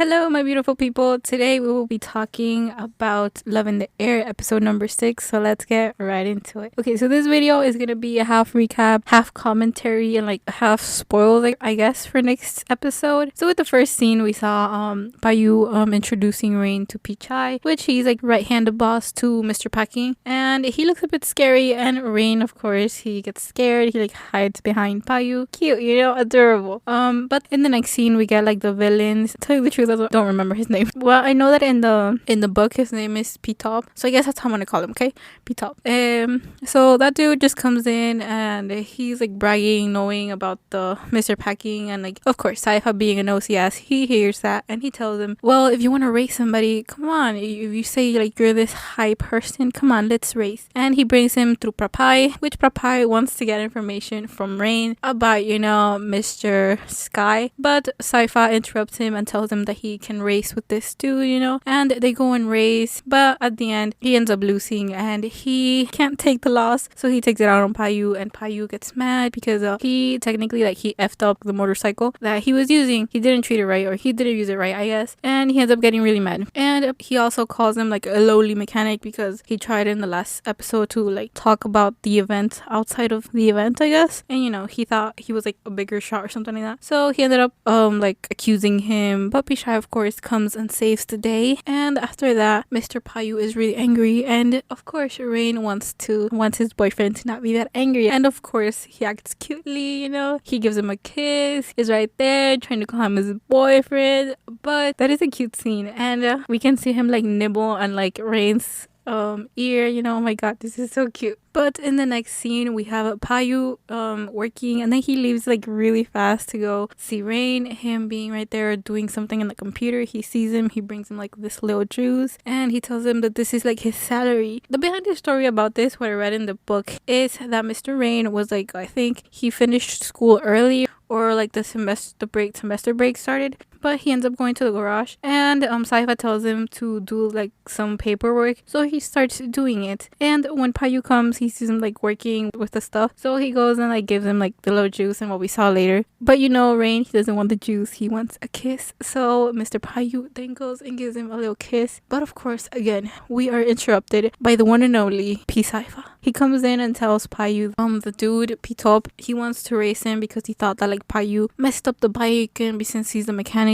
Hello, my beautiful people. Today we will be talking about Love in the Air, episode number 6. So let's get right into it. Okay, so this video is gonna be a half recap, half commentary, and like half spoiled, I guess, for next episode. So with the first scene, we saw Payu introducing Rain to Pichai, which he's like right-handed boss to Mr. Packing, and he looks a bit scary. And Rain, of course, he gets scared. He like hides behind Payu. Cute, adorable. But in the next scene, we get like the villains. Tell you the truth, I don't remember his name. Well, I know that in the book his name is P-Top, so I guess that's how I'm gonna call him. Okay, P-Top. So that dude just comes in and he's like bragging, knowing about the Mr. Packing, and like of course Saifa being an OCS, he hears that and he tells him, well, if you want to race somebody, come on. If you say like you're this high person, come on, let's race. And he brings him through Prapai, which Prapai wants to get information from Rain about Mr. Sky, but Saifa interrupts him and tells him that he can race with this dude, and they go and race, but at the end he ends up losing and he can't take the loss, so he takes it out on Payu, and Payu gets mad because he technically he effed up the motorcycle that he was using. He didn't treat it right, or he didn't use it right, I guess, and he ends up getting really mad. And he also calls him like a lowly mechanic because he tried in the last episode to like talk about the event outside of the event, I guess, and he thought he was like a bigger shot or something like that, so he ended up accusing him. But Pichai of course comes and saves the day, and after that Mr. Payu is really angry, and of course Rain wants his boyfriend to not be that angry, and of course he acts cutely, he gives him a kiss, is right there trying to call him his boyfriend. But that is a cute scene, and we can see him like nibble on like Rain's ear, oh my god, this is so cute. But in the next scene we have Payu working, and then he leaves like really fast to go see Rain. Him being right there doing something in the computer, he sees him, he brings him like this little juice, and he tells him that this is like his salary. The behind the story about this, what I read in the book, is that Mr. Rain was like, I think he finished school early, or like the semester break started, but he ends up going to the garage, and Saifa tells him to do like some paperwork, so he starts doing it. And when Payu comes, he sees him like working with the stuff, so he goes and like gives him like the little juice and what we saw later. But Rain, he doesn't want the juice, he wants a kiss, so Mr. Payu then goes and gives him a little kiss. But of course, again, we are interrupted by the one and only P. Saifa. He comes in and tells Payu, the dude P-Top, he wants to race him because he thought that like Payu messed up the bike, and since he's the mechanic,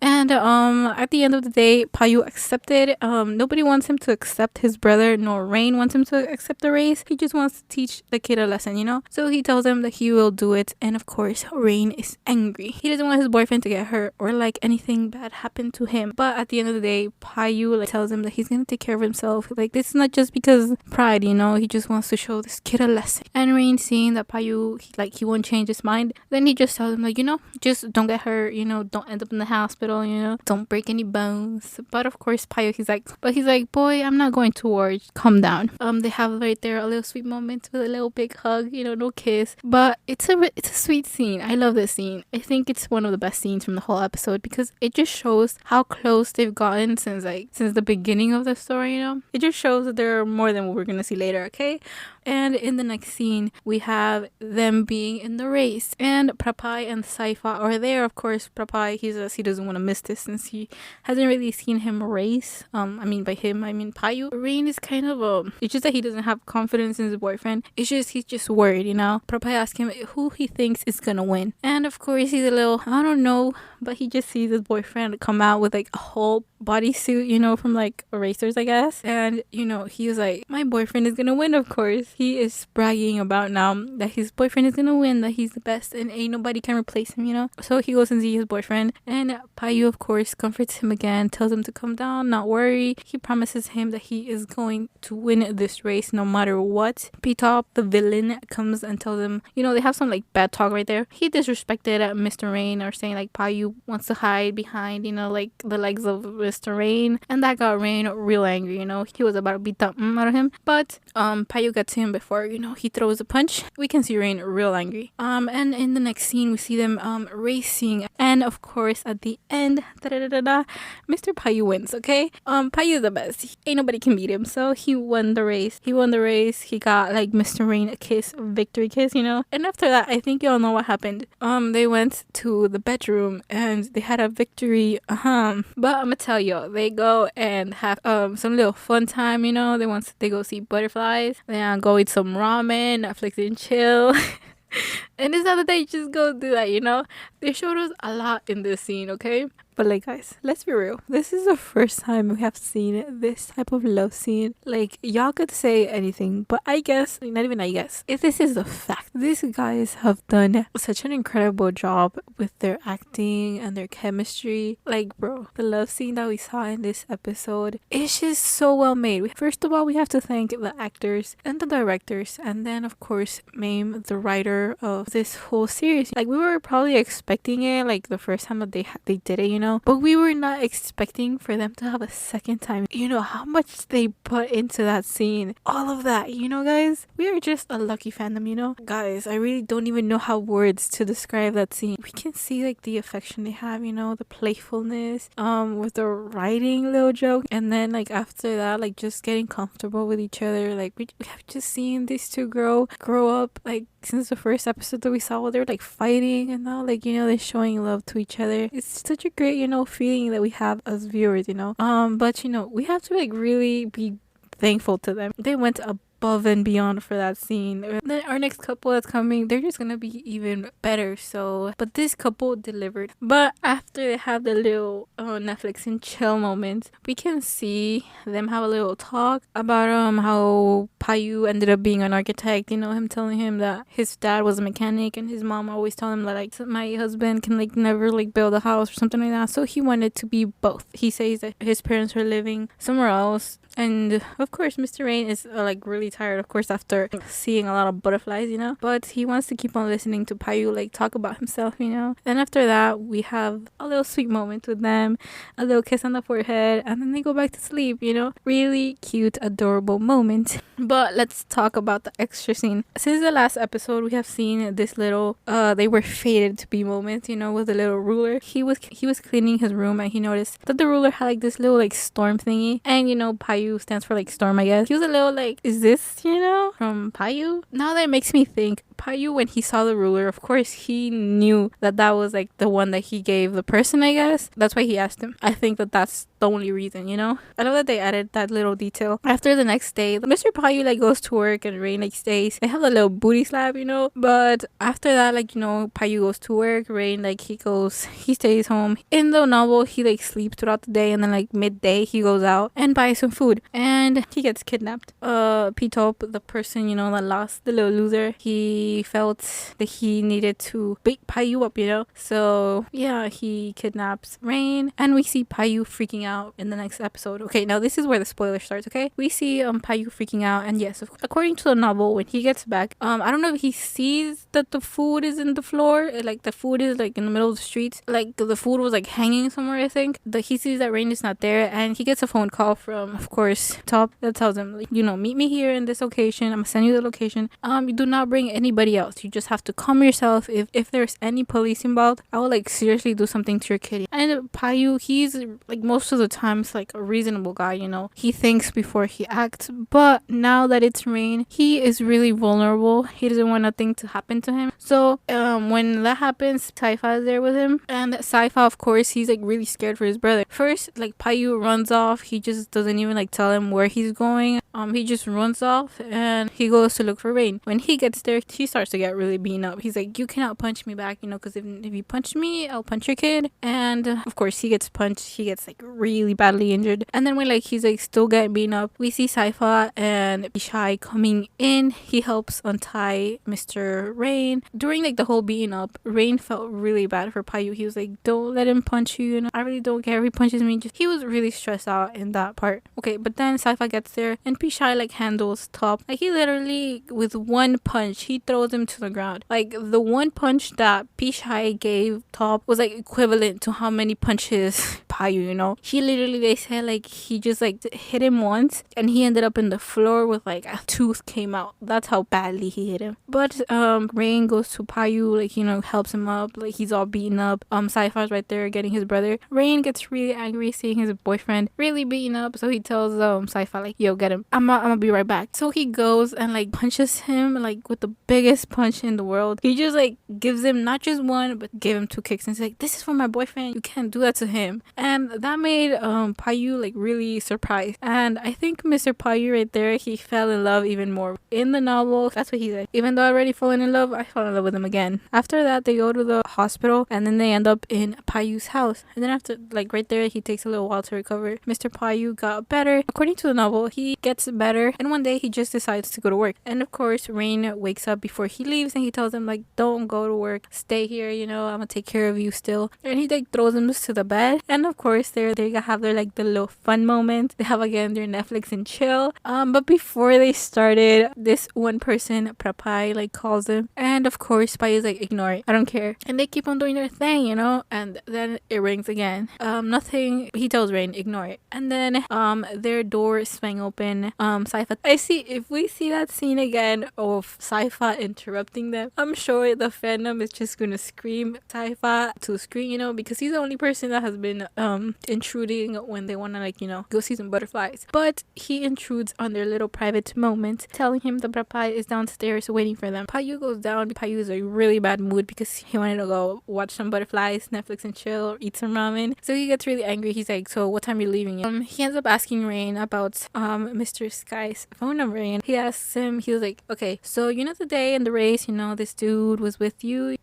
and at the end of the day Payu accepted. Nobody wants him to accept his brother, nor Rain wants him to accept the race. He just wants to teach the kid a lesson, so he tells him that he will do it. And of course Rain is angry. He doesn't want his boyfriend to get hurt or like anything bad happen to him. But at the end of the day, Payu tells him that he's gonna take care of himself. Like, this is not just because pride, he just wants to show this kid a lesson. And Rain, seeing that Payu he won't change his mind, then he just tells him like, just don't get hurt, don't end up in the hospital, don't break any bones. But of course Payu, he's like, boy, I'm not going to war, calm down. They have right there a little sweet moment with a little big hug, no kiss, but it's a sweet scene. I love this scene. I think it's one of the best scenes from the whole episode because it just shows how close they've gotten since the beginning of the story. It just shows that they're more than what we're gonna see later. Okay. And in the next scene we have them being in the race, and Prapai and Saifa are there. Of course Prapai, he doesn't want to miss this since he hasn't really seen him race. By him I mean Payu. Rain is kind of it's just that he doesn't have confidence in his boyfriend. He's just worried. Prapai asks him who he thinks is gonna win, and of course he's a little, I don't know, but he just sees his boyfriend come out with like a whole bodysuit, from like racers, I guess. And he was like, my boyfriend is gonna win. Of course he is bragging about now that his boyfriend is gonna win, that he's the best and ain't nobody can replace him. So he goes and sees his boyfriend, and Payu of course comforts him again, tells him to calm down, not worry. He promises him that he is going to win this race no matter what. P-Top, the villain, comes and tells him, they have some like bad talk right there. He disrespected Mr. Rain, or saying like Payu wants to hide behind like the legs of Mr. Rain, and that got Rain real angry. He was about to beat the out of him, but Payu gets him second before, he throws a punch, we can see Rain real angry. And in the next scene, we see them racing. And of course, at the end, Mr. Payu wins, okay? Payu's the best. Ain't nobody can beat him. So he won the race. He got like Mr. Rain a kiss, a victory kiss, And after that, I think y'all know what happened. They went to the bedroom and they had a victory. But I'ma tell y'all, they go and have some little fun time, They go see butterflies. They go eat some ramen, Netflix and chill. And it's not that they just go do that, They showed us a lot in this scene, okay? But like, guys, let's be real. This is the first time we have seen this type of love scene. Like, y'all could say anything, but I guess, not even I guess, if this is a fact, these guys have done such an incredible job with their acting and their chemistry. Like, bro, the love scene that we saw in this episode is just so well made. First of all, we have to thank the actors and the directors, and then of course Mame, the writer of this whole series. Like, we were probably expecting it like the first time that they did it, but we were not expecting for them to have a second time. How much they put into that scene, all of that, guys. We are just a lucky fandom, guys. I really don't even know how words to describe that scene. We can see like the affection they have, the playfulness, with the writing little joke, and then like after that, like just getting comfortable with each other. Like we have just seen these two grow up, like since the first episode that we saw where they're like fighting, and now like they're showing love to each other. It's such a great feeling that we have as viewers, but we have to like really be thankful to them. They went above and beyond for that scene. Then our next couple that's coming, they're just gonna be even better. But this couple delivered. But after they have the little Netflix and chill moments, we can see them have a little talk about how Payu ended up being an architect. Him telling him that his dad was a mechanic and his mom always told him that like my husband can like never like build a house or something like that. So he wanted to be both. He says that his parents are living somewhere else. And of course, Mr. Rain is like really tired, of course, after seeing a lot of butterflies, but he wants to keep on listening to Payu like talk about himself, Then after that, we have a little sweet moment with them, a little kiss on the forehead, and then they go back to sleep, Really cute, adorable moment. But let's talk about the extra scene. Since the last episode, we have seen this little they were fated to be moment, with a little ruler. He was cleaning his room and he noticed that the ruler had like this little like storm thingy, and Payu stands for like storm, I guess. He was a little like, is this from Payu? Now that it makes me think, Payu, when he saw the ruler, of course he knew that was like the one that he gave the person, I guess. That's why he asked him. I think that's the only reason, I love that they added that little detail. After the next day, Mr. Payu like goes to work and Rain like stays. They have a little booty slap, but after that, like, Payu goes to work, Rain like he stays home. In the novel, he like sleeps throughout the day, and then like midday he goes out and buys some food, and he gets kidnapped. P-Top, the person, that lost, the little loser, he felt that he needed to beat Payu up, so yeah, he kidnaps Rain, and we see Payu freaking out in the next episode. Okay, now this is where the spoiler starts, okay? We see Payu freaking out, and yes, according to the novel, when he gets back, I don't know if he sees that the food is in the floor, like the food is like in the middle of the streets, like the food was like hanging somewhere, I think. He sees that Rain is not there, and he gets a phone call from, of course, Top, that tells him, like, meet me here in this location. I'm gonna send you the location. You do not bring anybody else. You just have to come yourself. If there's any police involved, I will like seriously do something to your kitty. And Payu, he's like most of the times like a reasonable guy, he thinks before he acts, but now that it's Rain, he is really vulnerable. He doesn't want nothing to happen to him. So when that happens, Saifa is there with him, and Saifa, of course, he's like really scared for his brother. First, like, Payu runs off. He just doesn't even like tell him where he's going. He just runs off and he goes to look for Rain. When he gets there, he starts to get really beaten up. He's like, you cannot punch me back, because if you punch me, I'll punch your kid. And of course, he gets punched. He gets like really badly injured. And then when like he's like still getting beaten up, we see Saifa and Bishai coming in. He helps untie Mr. Rain. During like the whole beating up, Rain felt really bad for Payu. He was like, don't let him punch you, I really don't care if he punches me. He was really stressed out in that part. Okay, but then Saifa gets there and Bishai like handles Top. Like, he literally, with one punch, he throws him to the ground. Like, the one punch that Bishai gave Top was like equivalent to how many punches Payu, you know. He literally, they said like he just like hit him once and he ended up in the floor with like a tooth came out. That's how badly he hit him. But Rain goes to Payu, like, you know, helps him up, like he's all beaten up. Sci-Fi's right there getting his brother. Rain gets really angry seeing his boyfriend really beaten up, so he tells Sci-Fi like, yo, get him, I'm gonna be right back. So he goes and like punches him like with the biggest punch in the world. He just like gives him not just one but gave him 2 kicks and he's like, this is for my boyfriend, you can't do that to him. And that made Payu like really surprised. And I think Mr. Payu right there, he fell in love even more. In the novel, that's what he said, even though I already fallen in love, I fell in love with him again. After that, they go to the hospital and then they end up in Payu's house. And then after, like right there, he takes a little while to recover. Mr. Payu got better. According to the novel, he gets better and one day he just decides to go to work. And of course, Rain wakes up before he leaves and he tells him like, don't go to work, stay here, you know, I'm gonna take care of you still. And he like throws him to the bed. And of course, they have their like the little fun moment. They have again their Netflix and chill. But before they started, this one person, Prapai, like calls him. And of course, Payu's like, ignore it, I don't care. And they keep on doing their thing, you know. And then it rings again. Nothing. He tells Rain, ignore it. And then their door swing open. Sci-Fi. I see, if we see that scene again of Sci-Fi interrupting them, I'm sure the fandom is just gonna scream Sci-Fi to the screen, you know, because he's the only person that has been intruding when they wanna, like, you know, go see some butterflies. But he intrudes on their little private moment, telling him the Prapai is downstairs waiting for them. Payu goes down. Payu is a really bad mood because he wanted to go watch some butterflies, Netflix and chill, or eat some ramen. So he gets really angry. He's like, so what time are you leaving? He ends up asking Rain about Mr. Sky's phone number, and he asks him, he was like, okay, so you know the day in the race, you know, this dude was with you,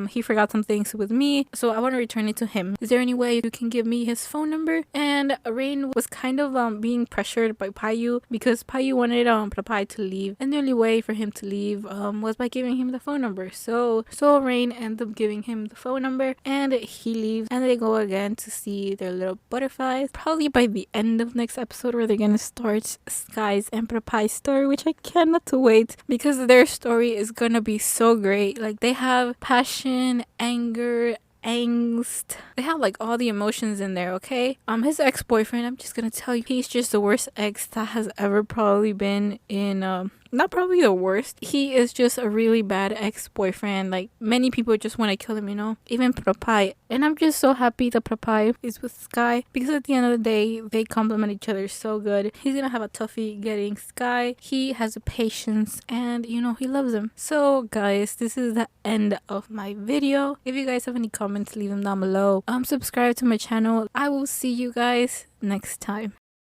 he forgot some things with me, so I want to return it to him. Is there any way you can give me his phone number? And Rain was kind of being pressured by Payu because Payu wanted Prapai to leave, and the only way for him to leave was by giving him the phone number. So Rain ends up giving him the phone number and he leaves, and they go again to see their little butterflies. Probably by the end of next episode where they're gonna start Sky's and Prapai's story, which I cannot wait because their story is gonna be so great. Like, they have passion, anger, angst, they have like all the emotions in there. Okay, his ex-boyfriend, I'm just gonna tell you, he's just the worst ex that has ever probably been in not probably the worst. He is just a really bad ex-boyfriend. Like, many people just want to kill him, you know, even Prapai. And I'm just so happy that Prapai is with Sky because at the end of the day, they complement each other so good. He's gonna have a toughie getting Sky. He has a patience and, you know, he loves him. So guys, this is the end of my video. If you guys have any comments, leave them down below. Subscribe to my channel. I will see you guys next time.